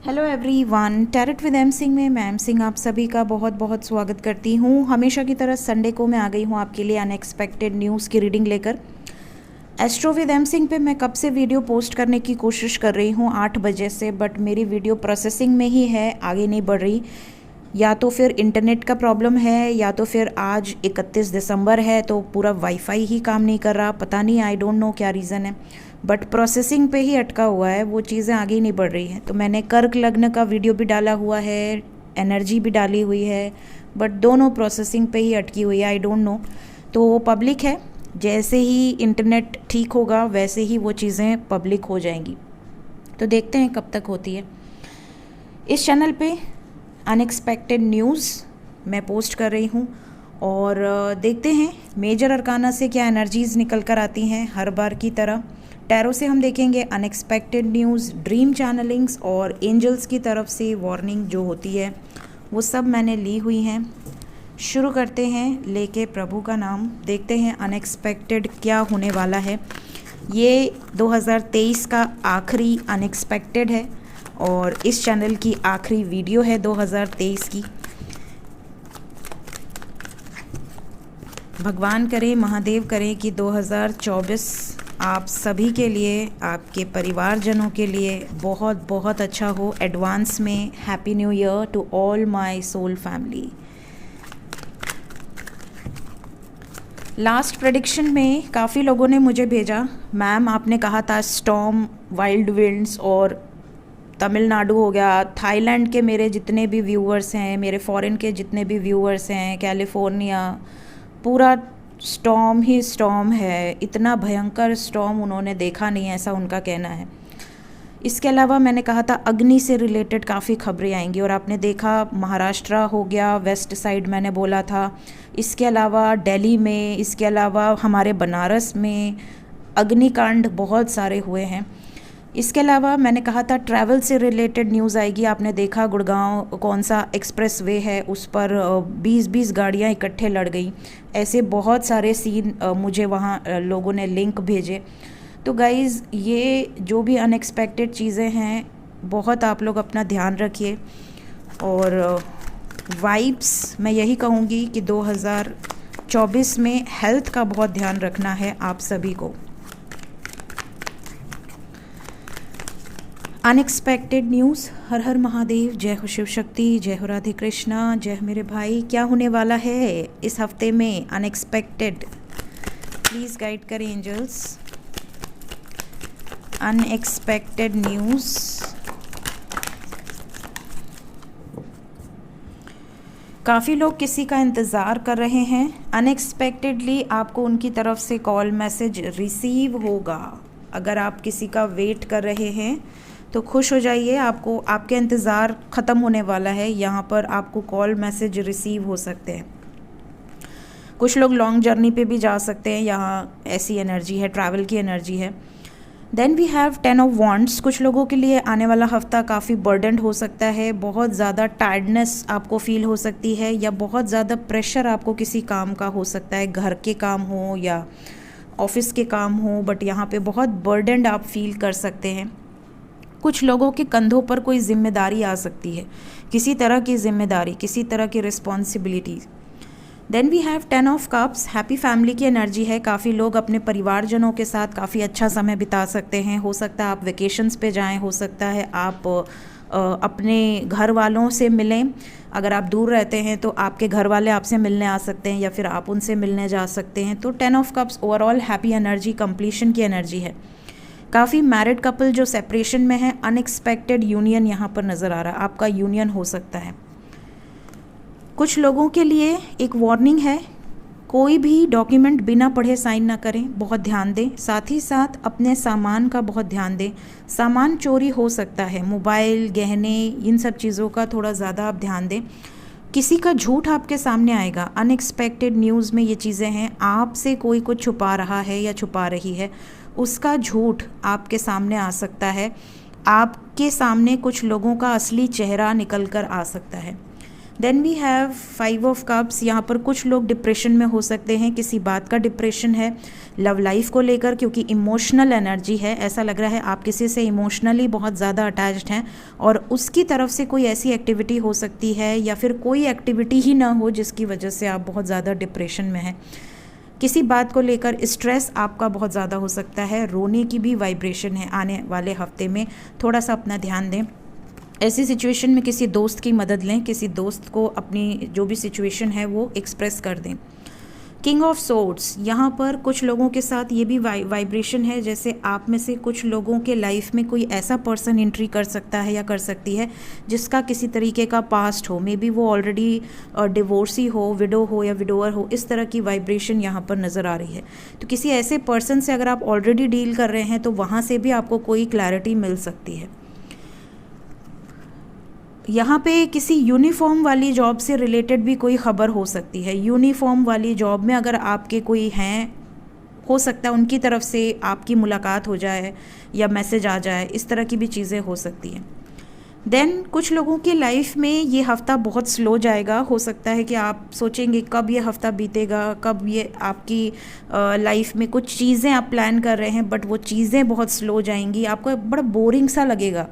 Hello everyone, tarot with M Singh में मैं M Singh आप सभी का बहुत बहुत स्वागत करती हूँ। हमेशा की तरह संडे को मैं आ गई हूँ आपके लिए अनएक्सपेक्टेड न्यूज़ की रीडिंग लेकर। एस्ट्रो विद एम सिंह पे मैं कब से वीडियो पोस्ट करने की कोशिश कर रही हूँ 8 बजे से, बट मेरी वीडियो प्रोसेसिंग में ही है, आगे नहीं बढ़ रही। या तो फिर इंटरनेट का प्रॉब्लम है या तो फिर आज 31 दिसंबर है तो पूरा वाईफाई ही काम नहीं कर रहा, पता नहीं, आई डोंट नो क्या रीज़न है, बट प्रोसेसिंग पे ही अटका हुआ है, वो चीज़ें आगे ही नहीं बढ़ रही हैं। तो मैंने कर्क लग्न का वीडियो भी डाला हुआ है, एनर्जी भी डाली हुई है, बट दोनों प्रोसेसिंग पे ही अटकी हुई है, आई डोंट नो। तो वो पब्लिक है, जैसे ही इंटरनेट ठीक होगा वैसे ही वो चीज़ें पब्लिक हो जाएंगी। तो देखते हैं कब तक होती है। इस चैनल पे अनएक्सपेक्टेड न्यूज़ मैं पोस्ट कर रही हूँ और देखते हैं मेजर अरकाना से क्या एनर्जीज़ निकल कर आती हैं। हर बार की तरह टैरो से हम देखेंगे अनएक्सपेक्टेड न्यूज़, ड्रीम चैनलिंग्स और एंजल्स की तरफ से वार्निंग जो होती है वो सब मैंने ली हुई हैं। शुरू करते हैं लेके प्रभु का नाम, देखते हैं अनएक्सपेक्टेड क्या होने वाला है। ये 2023 का आखिरी अनएक्सपेक्टेड है और इस चैनल की आखिरी वीडियो है 2023 की। भगवान करे, महादेव करें कि 2024 आप सभी के लिए, आपके परिवारजनों के लिए बहुत बहुत अच्छा हो। एडवांस में happy new year to all my soul family. Last prediction में काफ़ी लोगों ने मुझे भेजा, मैम आपने कहा था स्टॉर्म, वाइल्ड विंड्स और तमिलनाडु हो गया, थाईलैंड के मेरे जितने भी व्यूअर्स हैं, मेरे फॉरेन के जितने भी व्यूअर्स हैं, कैलिफोर्निया, पूरा स्टॉर्म ही स्टॉर्म है, इतना भयंकर स्टॉर्म उन्होंने देखा नहीं है, ऐसा उनका कहना है। इसके अलावा मैंने कहा था अग्नि से रिलेटेड काफ़ी खबरें आएंगी और आपने देखा महाराष्ट्र हो गया, वेस्ट साइड मैंने बोला था, इसके अलावा दिल्ली में, इसके अलावा हमारे बनारस में अग्निकांड बहुत सारे हुए हैं। इसके अलावा मैंने कहा था ट्रैवल से रिलेटेड न्यूज़ आएगी। आपने देखा गुड़गांव कौन सा एक्सप्रेस वे है उस पर 20-20 गाड़ियाँ इकट्ठे लड़ गई। ऐसे बहुत सारे सीन मुझे वहाँ लोगों ने लिंक भेजे। तो गाइज़, ये जो भी अनएक्सपेक्टेड चीज़ें हैं, बहुत आप लोग अपना ध्यान रखिए और वाइब्स मैं यही कहूँगी कि 2024 में हेल्थ का बहुत ध्यान रखना है आप सभी को। अनएक्सपेक्टेड न्यूज़, हर हर महादेव, जय हो शिव शक्ति, जय हो राधे कृष्णा, जय हो मेरे भाई। क्या होने वाला है इस हफ्ते में अनएक्सपेक्टेड, प्लीज़ गाइड करें एंजल्स। अनएक्सपेक्टेड न्यूज़, काफ़ी लोग किसी का इंतज़ार कर रहे हैं। अनएक्सपेक्टेडली आपको उनकी तरफ से कॉल मैसेज रिसीव होगा। अगर आप किसी का वेट कर रहे हैं तो खुश हो जाइए, आपको आपके इंतज़ार ख़त्म होने वाला है। यहाँ पर आपको कॉल मैसेज रिसीव हो सकते हैं। कुछ लोग लॉन्ग जर्नी पे भी जा सकते हैं, यहाँ ऐसी एनर्जी है, ट्रैवल की एनर्जी है। Then we have 10 of wands. कुछ लोगों के लिए आने वाला हफ्ता काफ़ी बर्डन हो सकता है, बहुत ज़्यादा टायर्डनेस आपको फील हो सकती है या बहुत ज़्यादा प्रेशर आपको किसी काम का हो सकता है, घर के काम हो या ऑफिस के काम हो, बट यहाँ पे बहुत बर्डन आप फील कर सकते हैं। कुछ लोगों के कंधों पर कोई जिम्मेदारी आ सकती है, किसी तरह की जिम्मेदारी, किसी तरह की responsibilities. Then we have 10 of cups. Happy family की एनर्जी है। काफ़ी लोग अपने परिवारजनों के साथ काफ़ी अच्छा समय बिता सकते हैं। हो सकता है आप वेकेशंस पे जाएं, हो सकता है आप अपने घर वालों से मिलें। अगर आप दूर रहते हैं तो आपके घर वाले आपसे मिलने आ सकते हैं या फिर आप उनसे मिलने जा सकते हैं। तो 10 of cups overall happy energy, completion की एनर्जी है। काफ़ी मैरिड कपल जो सेपरेशन में है, अनएक्सपेक्टेड यूनियन यहाँ पर नज़र आ रहा है, आपका यूनियन हो सकता है। कुछ लोगों के लिए एक वार्निंग है, कोई भी डॉक्यूमेंट बिना पढ़े साइन ना करें, बहुत ध्यान दें। साथ ही साथ अपने सामान का बहुत ध्यान दें, सामान चोरी हो सकता है, मोबाइल, गहने, इन सब चीज़ों का थोड़ा ज़्यादा आप ध्यान दें। किसी का झूठ आपके सामने आएगा। अनएक्सपेक्टेड न्यूज़ में ये चीज़ें हैं, आपसे कोई कुछ छुपा रहा है या छुपा रही है, उसका झूठ आपके सामने आ सकता है। आपके सामने कुछ लोगों का असली चेहरा निकल कर आ सकता है। Then we have 5 of cups. यहाँ पर कुछ लोग डिप्रेशन में हो सकते हैं, किसी बात का डिप्रेशन है लव लाइफ को लेकर, क्योंकि इमोशनल एनर्जी है। ऐसा लग रहा है आप किसी से इमोशनली बहुत ज़्यादा अटैच्ड हैं और उसकी तरफ से कोई ऐसी एक्टिविटी हो सकती है या फिर कोई एक्टिविटी ही ना हो जिसकी वजह से आप बहुत ज़्यादा डिप्रेशन में हैं। किसी बात को लेकर स्ट्रेस आपका बहुत ज़्यादा हो सकता है, रोने की भी वाइब्रेशन है आने वाले हफ्ते में। थोड़ा सा अपना ध्यान दें। ऐसी सिचुएशन में किसी दोस्त की मदद लें, किसी दोस्त को अपनी जो भी सिचुएशन है वो एक्सप्रेस कर दें। किंग ऑफ सोर्ड्स, यहाँ पर कुछ लोगों के साथ ये भी वाइब्रेशन है जैसे आप में से कुछ लोगों के लाइफ में कोई ऐसा पर्सन एंट्री कर सकता है या कर सकती है जिसका किसी तरीके का पास्ट हो, मे बी वो ऑलरेडी डिवोर्सी हो, विडो हो या विडोअर हो। इस तरह की वाइब्रेशन यहाँ पर नज़र आ रही है। तो किसी ऐसे पर्सन से अगर आप ऑलरेडी डील कर रहे हैं तो वहाँ से भी आपको कोई क्लैरिटी मिल सकती है। यहाँ पे किसी यूनिफॉर्म वाली जॉब से रिलेटेड भी कोई ख़बर हो सकती है। यूनिफॉर्म वाली जॉब में अगर आपके कोई हैं, हो सकता है उनकी तरफ से आपकी मुलाकात हो जाए या मैसेज आ जाए, इस तरह की भी चीज़ें हो सकती हैं। देन कुछ लोगों की लाइफ में ये हफ़्ता बहुत स्लो जाएगा। हो सकता है कि आप सोचेंगे कब ये हफ़्ता बीतेगा, कब ये आपकी लाइफ में कुछ चीज़ें आप प्लान कर रहे हैं बट वो चीज़ें बहुत स्लो जाएंगी। आपको बड़ा बोरिंग सा लगेगा,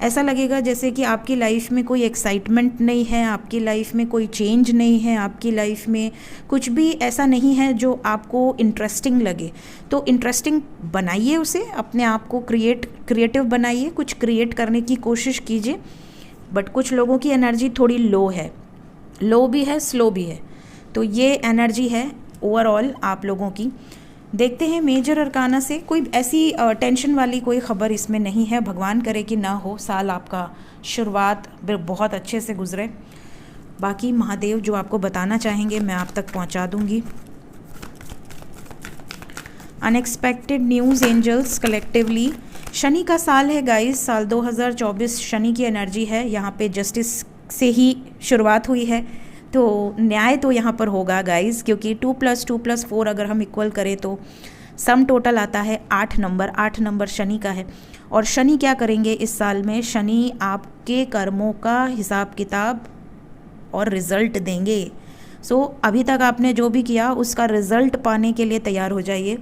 ऐसा लगेगा जैसे कि आपकी लाइफ में कोई एक्साइटमेंट नहीं है, आपकी लाइफ में कोई चेंज नहीं है, आपकी लाइफ में कुछ भी ऐसा नहीं है जो आपको इंटरेस्टिंग लगे। तो इंटरेस्टिंग बनाइए उसे, अपने आप को क्रिएटिव बनाइए, कुछ क्रिएट करने की कोशिश कीजिए। बट कुछ लोगों की एनर्जी थोड़ी लो है, लो भी है, स्लो भी है। तो ये एनर्जी है ओवरऑल आप लोगों की। देखते हैं मेजर अरकाना से कोई ऐसी टेंशन वाली कोई ख़बर इसमें नहीं है। भगवान करे कि ना हो, साल आपका शुरुआत बहुत अच्छे से गुजरे। बाकी महादेव जो आपको बताना चाहेंगे मैं आप तक पहुंचा दूंगी। Unexpected news angels collectively. शनि का साल है गाइस, साल 2024 शनि की एनर्जी है। यहाँ पे जस्टिस से ही शुरुआत हुई है तो न्याय तो यहाँ पर होगा गाइस, क्योंकि 2 + 2 + 4 अगर हम इक्वल करें तो सम टोटल आता है 8 नंबर। 8 नंबर शनि का है। और शनि क्या करेंगे इस साल में? शनि आपके कर्मों का हिसाब किताब और रिज़ल्ट देंगे। सो अभी तक आपने जो भी किया उसका रिज़ल्ट पाने के लिए तैयार हो जाइए।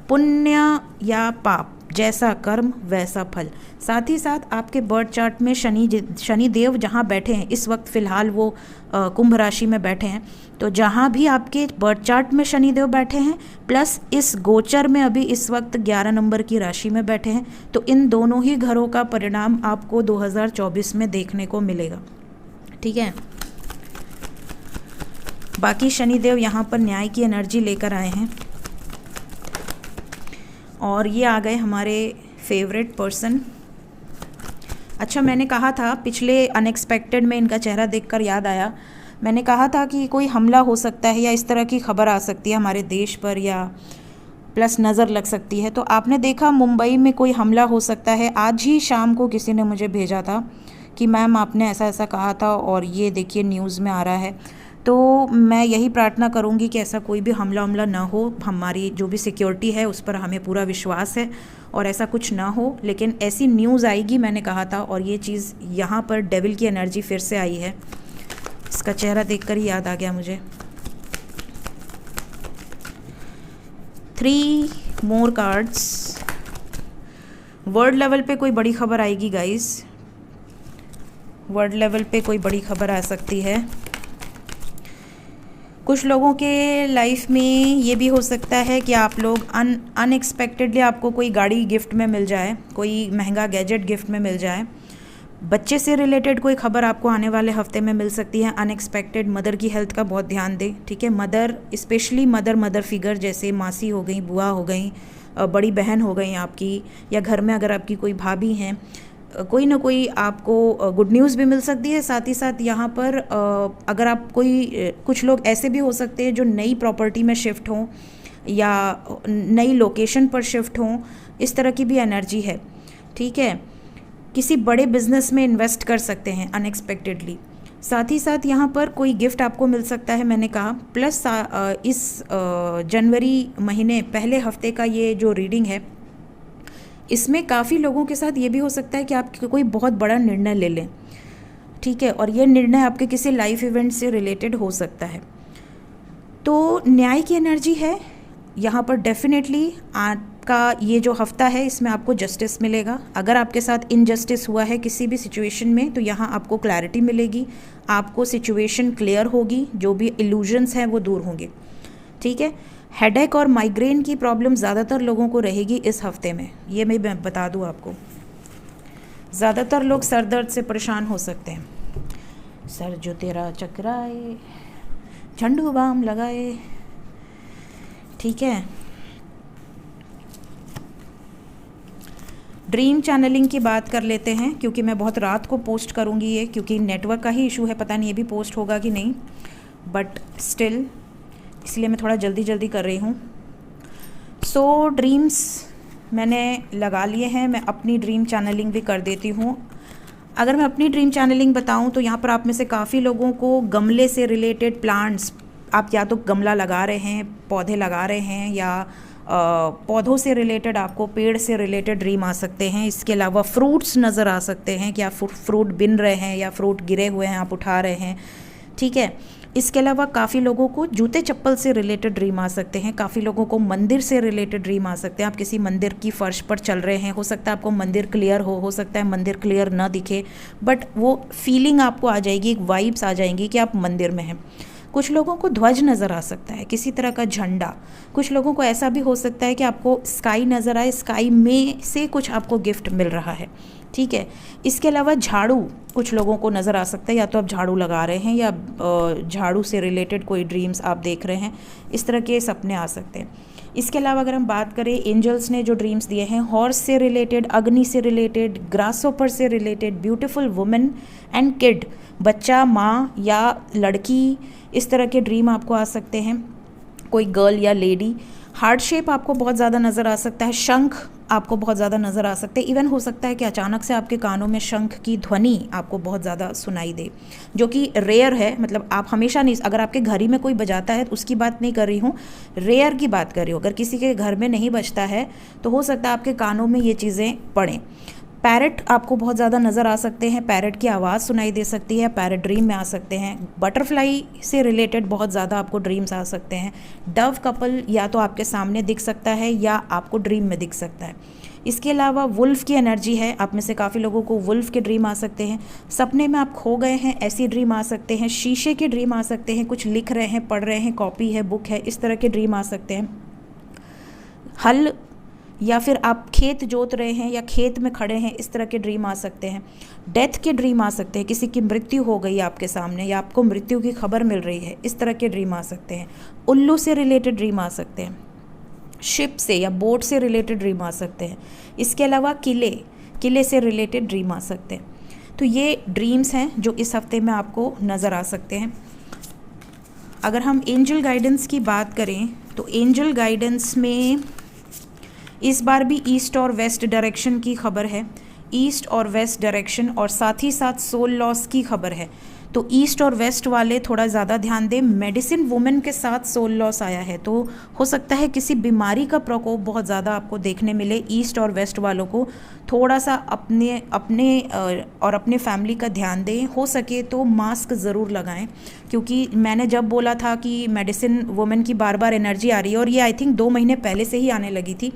पुण्य या पाप, जैसा कर्म वैसा फल। साथ ही साथ आपके बर्थ चार्ट में शनि देव जहाँ बैठे हैं इस वक्त फ़िलहाल वो कुंभ राशि में बैठे हैं। तो जहाँ भी आपके बर्थ चार्ट में शनि देव बैठे हैं प्लस इस गोचर में अभी इस वक्त 11 नंबर की राशि में बैठे हैं, तो इन दोनों ही घरों का परिणाम आपको 2024 में देखने को मिलेगा। ठीक है। बाकी शनि देव यहाँ पर न्याय की एनर्जी लेकर आए हैं और ये आ गए हमारे फेवरेट पर्सन। अच्छा, मैंने कहा था पिछले अनएक्सपेक्टेड में इनका चेहरा देखकर याद आया, मैंने कहा था कि कोई हमला हो सकता है या इस तरह की खबर आ सकती है हमारे देश पर या प्लस नज़र लग सकती है। तो आपने देखा मुंबई में कोई हमला हो सकता है। आज ही शाम को किसी ने मुझे भेजा था कि मैम आपने ऐसा ऐसा कहा था और ये देखिए न्यूज़ में आ रहा है। तो मैं यही प्रार्थना करूंगी कि ऐसा कोई भी हमला ना हो। हमारी जो भी सिक्योरिटी है उस पर हमें पूरा विश्वास है और ऐसा कुछ ना हो, लेकिन ऐसी न्यूज़ आएगी मैंने कहा था। और ये चीज़ यहाँ पर डेविल की एनर्जी फिर से आई है। इसका चेहरा देखकर ही याद आ गया मुझे। 3 मोर कार्ड्स। वर्ल्ड लेवल पे कोई बड़ी खबर आएगी गाइस, वर्ल्ड लेवल पे कोई बड़ी खबर आ सकती है। कुछ लोगों के लाइफ में ये भी हो सकता है कि आप लोग अनएक्सपेक्टेडली आपको कोई गाड़ी गिफ्ट में मिल जाए, कोई महंगा गैजेट गिफ्ट में मिल जाए। बच्चे से रिलेटेड कोई खबर आपको आने वाले हफ्ते में मिल सकती है अनएक्सपेक्टेड। मदर की हेल्थ का बहुत ध्यान दें, ठीक है। मदर स्पेशली मदर फिगर जैसे मासी हो गई, बुआ हो गई, बड़ी बहन हो गई आपकी, या घर में अगर आपकी कोई भाभी हैं, कोई ना कोई आपको गुड न्यूज़ भी मिल सकती है। साथ ही साथ यहाँ पर अगर आप कुछ लोग ऐसे भी हो सकते हैं जो नई प्रॉपर्टी में शिफ्ट हों या नई लोकेशन पर शिफ्ट हों, इस तरह की भी एनर्जी है। ठीक है। किसी बड़े बिजनेस में इन्वेस्ट कर सकते हैं अनएक्सपेक्टेडली। साथ ही साथ यहाँ पर कोई गिफ्ट आपको मिल सकता है मैंने कहा। प्लस इस जनवरी महीने पहले हफ्ते का ये जो रीडिंग है इसमें काफ़ी लोगों के साथ ये भी हो सकता है कि आप कोई बहुत बड़ा निर्णय ले लें। ठीक है, और ये निर्णय आपके किसी लाइफ इवेंट से रिलेटेड हो सकता है। तो न्याय की एनर्जी है यहाँ पर। डेफिनेटली आपका ये जो हफ्ता है इसमें आपको जस्टिस मिलेगा। अगर आपके साथ इनजस्टिस हुआ है किसी भी सिचुएशन में तो यहाँ आपको क्लैरिटी मिलेगी, आपको सिचुएशन क्लियर होगी, जो भी इल्यूजन्स हैं वो दूर होंगे। ठीक है, हेडेक और माइग्रेन की प्रॉब्लम ज़्यादातर लोगों को रहेगी इस हफ्ते में, ये मैं बता दूँ आपको। ज़्यादातर लोग सर दर्द से परेशान हो सकते हैं। सर जो तेरा चकराए झंडू बाम लगाए। ठीक है, ड्रीम चैनलिंग की बात कर लेते हैं, क्योंकि मैं बहुत रात को पोस्ट करूँगी ये, क्योंकि नेटवर्क का ही इशू है, पता नहीं ये भी पोस्ट होगा कि नहीं, बट स्टिल इसलिए मैं थोड़ा जल्दी कर रही हूँ। सो ड्रीम्स मैंने लगा लिए हैं, मैं अपनी ड्रीम चैनलिंग भी कर देती हूँ। अगर मैं अपनी ड्रीम चैनलिंग बताऊँ तो यहाँ पर आप में से काफ़ी लोगों को गमले से रिलेटेड प्लांट्स, आप या तो गमला लगा रहे हैं, पौधे लगा रहे हैं, या पौधों से रिलेटेड आपको पेड़ से रिलेटेड ड्रीम आ सकते हैं। इसके अलावा फ्रूट्स नज़र आ सकते हैं कि आप फ्रूट बिन रहे हैं या फ्रूट गिरे हुए हैं आप उठा रहे हैं। ठीक है, इसके अलावा काफ़ी लोगों को जूते चप्पल से रिलेटेड ड्रीम आ सकते हैं, काफ़ी लोगों को मंदिर से रिलेटेड ड्रीम आ सकते हैं। आप किसी मंदिर की फर्श पर चल रहे हैं, हो सकता है आपको मंदिर क्लियर हो सकता है मंदिर क्लियर ना दिखे, बट वो फीलिंग आपको आ जाएगी, एक वाइब्स आ जाएंगी कि आप मंदिर में हैं। कुछ लोगों को ध्वज नज़र आ सकता है, किसी तरह का झंडा। कुछ लोगों को ऐसा भी हो सकता है कि आपको स्काई नज़र आए, स्काई में से कुछ आपको गिफ्ट मिल रहा है। ठीक है, इसके अलावा झाड़ू कुछ लोगों को नज़र आ सकता है, या तो आप झाड़ू लगा रहे हैं या झाड़ू से रिलेटेड कोई ड्रीम्स आप देख रहे हैं, इस तरह के सपने आ सकते हैं। इसके अलावा अगर हम बात करें, एंजल्स ने जो ड्रीम्स दिए हैं हॉर्स से रिलेटेड, अग्नि से रिलेटेड, ग्रासहोपर से related, beautiful women and kid, बच्चा, माँ या लड़की, इस तरह के ड्रीम आपको आ सकते हैं, कोई गर्ल या लेडी। हार्ट शेप आपको बहुत ज़्यादा नज़र आ सकता है, शंख आपको बहुत ज़्यादा नज़र आ सकते हैं। इवन हो सकता है कि अचानक से आपके कानों में शंख की ध्वनि आपको बहुत ज़्यादा सुनाई दे, जो कि रेयर है। मतलब आप हमेशा नहीं, अगर आपके घर ही में कोई बजाता है तो उसकी बात नहीं कर रही हूँ, रेयर की बात कर रही हूँ। अगर किसी के घर में नहीं बजता है तो हो सकता है आपके कानों में ये चीज़ें पड़ें। पैरट आपको बहुत ज़्यादा नज़र आ सकते हैं, पैरट की आवाज़ सुनाई दे सकती है, पैरट ड्रीम में आ सकते हैं। बटरफ्लाई से रिलेटेड बहुत ज़्यादा आपको ड्रीम्स आ सकते हैं। डव कपल या तो आपके सामने दिख सकता है या आपको ड्रीम में दिख सकता है। इसके अलावा वुल्फ की एनर्जी है, आप में से काफ़ी लोगों को वुल्फ के ड्रीम आ सकते हैं। सपने में आप खो गए हैं, ऐसी ड्रीम आ सकते हैं। शीशे के ड्रीम आ सकते हैं, कुछ लिख रहे हैं, पढ़ रहे हैं, कॉपी है, बुक है, इस तरह के ड्रीम आ सकते हैं। हल, या फिर आप खेत जोत रहे हैं या खेत में खड़े हैं, इस तरह के ड्रीम आ सकते हैं। डेथ के ड्रीम आ सकते हैं, किसी की मृत्यु हो गई आपके सामने या आपको मृत्यु की खबर मिल रही है, इस तरह के ड्रीम आ सकते हैं। उल्लू से रिलेटेड ड्रीम आ सकते हैं। शिप से या बोट से रिलेटेड ड्रीम आ सकते हैं। इसके अलावा किले से रिलेटेड ड्रीम आ सकते हैं। तो ये ड्रीम्स हैं जो इस हफ्ते में आपको नज़र आ सकते हैं। अगर हम एंजल गाइडेंस की बात करें तो एंजल गाइडेंस में इस बार भी ईस्ट और वेस्ट डायरेक्शन की खबर है, ईस्ट और वेस्ट डायरेक्शन, और साथ ही साथ सोल लॉस की खबर है। तो ईस्ट और वेस्ट वाले थोड़ा ज़्यादा ध्यान दें। मेडिसिन वुमेन के साथ सोल लॉस आया है, तो हो सकता है किसी बीमारी का प्रकोप बहुत ज़्यादा आपको देखने मिले। ईस्ट और वेस्ट वालों को थोड़ा सा अपने फैमिली का ध्यान दें। हो सके तो मास्क ज़रूर लगाएं, क्योंकि मैंने जब बोला था कि मेडिसिन वुमेन की बार बार एनर्जी आ रही है, और ये आई थिंक 2 महीने पहले से ही आने लगी थी,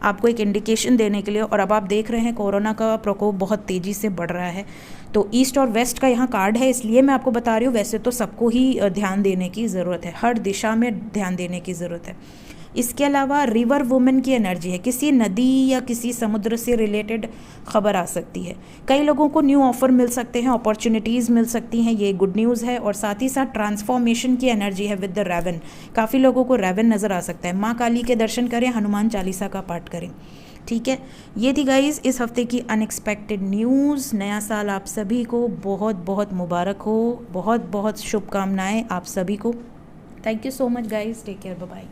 आपको एक इंडिकेशन देने के लिए, और अब आप देख रहे हैं कोरोना का प्रकोप बहुत तेज़ी से बढ़ रहा है। तो ईस्ट और वेस्ट का यहाँ कार्ड है, इसलिए मैं आपको बता रही हूँ। वैसे तो सबको ही ध्यान देने की ज़रूरत है, हर दिशा में ध्यान देने की ज़रूरत है। इसके अलावा रिवर वुमेन की एनर्जी है, किसी नदी या किसी समुद्र से रिलेटेड खबर आ सकती है। कई लोगों को न्यू ऑफर मिल सकते हैं, अपॉर्चुनिटीज़ मिल सकती हैं, ये गुड न्यूज़ है। और साथ ही साथ ट्रांसफॉर्मेशन की एनर्जी है विद द रेवन, काफ़ी लोगों को रेवन नज़र आ सकता है। माँ काली के दर्शन करें, हनुमान चालीसा का पाठ करें। ठीक है, ये थी गाइज़ इस हफ्ते की अनएक्सपेक्टेड न्यूज़। नया साल आप सभी को बहुत बहुत मुबारक हो, बहुत बहुत शुभकामनाएं आप सभी को। Thank you so much guys, take care, bye bye.